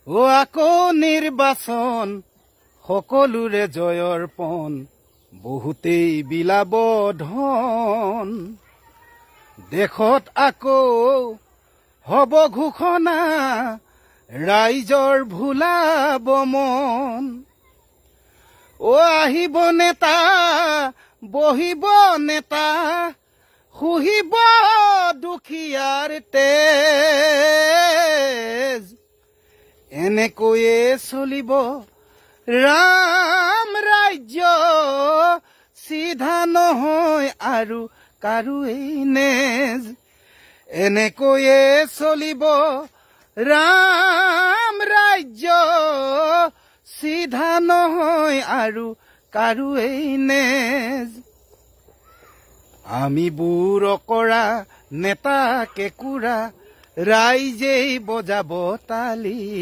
ও আকৌ নিৰ্বাচন সকলোৰে জয়ৰ পণ বহুতেই বিলাব ধন দেশত আকৌ হব ঘোষণা ৰাইজৰ ভুলাব মন ও আহিব নেতা বহিব নেতা শুহিব দুখীয়াৰ তেজ এনেকৈয়ে চলিব ৰাম ৰাজ্য চিধা নহয় আৰু কাৰোৱেই নেজ এনেকৈয়ে চলিব ৰাম ৰাজ্য চিধা নহয় আৰু কাৰোৱেই নেজ আমি বুৰ কৰা নেতা কেঁকুৰা ৰাইজেই বজাব তালি।